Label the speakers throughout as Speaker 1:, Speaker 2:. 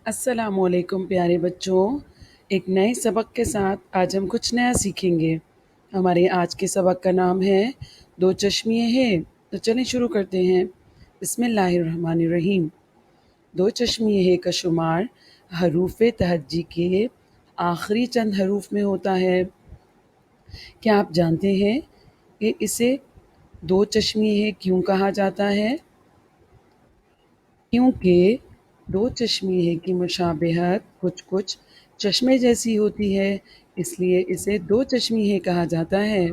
Speaker 1: السلام علیکم پیارے بچوں، ایک نئے سبق کے ساتھ آج ہم کچھ نیا سیکھیں گے۔ ہمارے آج کے سبق کا نام ہے دو چشمیے ہیں۔ تو چلیں شروع کرتے ہیں۔ بسم اللہ الرحمن الرحیم۔ دو چشمیے ہیں کا شمار حروف تہجی کے آخری چند حروف میں ہوتا ہے۔ کیا آپ جانتے ہیں کہ اسے دو چشمیے ہیں کیوں کہا جاتا ہے؟ کیونکہ دو چشمیے کی مشابہت کچھ چشمے جیسی ہوتی ہے، اس لیے اسے دو چشمیے کہا جاتا ہے۔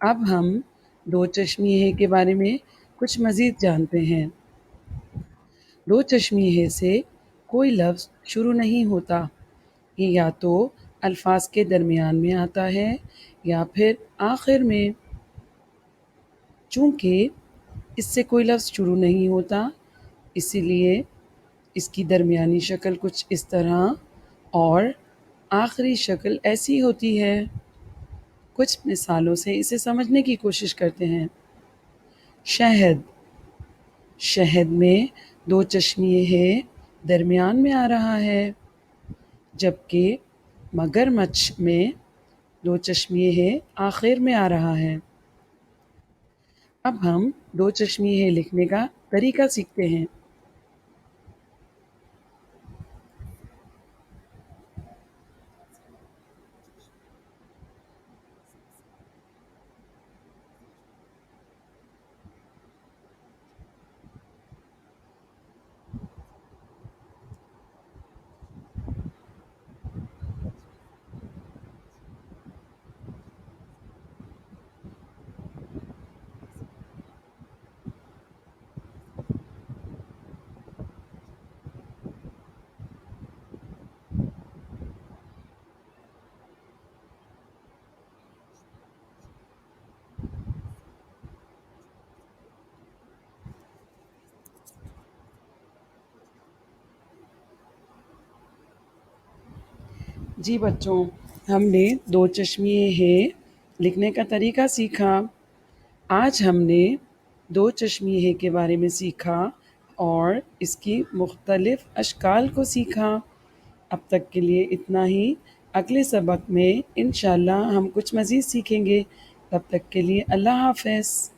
Speaker 1: اب ہم دو چشمیے کے بارے میں کچھ مزید جانتے ہیں۔ دو چشمیے سے کوئی لفظ شروع نہیں ہوتا، یہ یا تو الفاظ کے درمیان میں آتا ہے یا پھر آخر میں۔ چونکہ اس سے کوئی لفظ شروع نہیں ہوتا، اسی لیے اس کی درمیانی شکل کچھ اس طرح اور آخری شکل ایسی ہوتی ہے۔ کچھ مثالوں سے اسے سمجھنے کی کوشش کرتے ہیں۔ شہد، شہد میں دو چشمیے ہے درمیان میں آ رہا ہے، جبکہ مگرمچھ میں دو چشمیے ہے آخر میں آ رہا ہے۔ اب ہم دو چشمیے لکھنے کا طریقہ سیکھتے ہیں۔ جی بچوں، ہم نے دو چشمیے ہے لکھنے کا طریقہ سیکھا۔ آج ہم نے دو چشمیے کے بارے میں سیکھا اور اس کی مختلف اشکال کو سیکھا۔ اب تک کے لیے اتنا ہی۔ اگلے سبق میں انشاءاللہ ہم کچھ مزید سیکھیں گے۔ تب تک کے لیے اللہ حافظ۔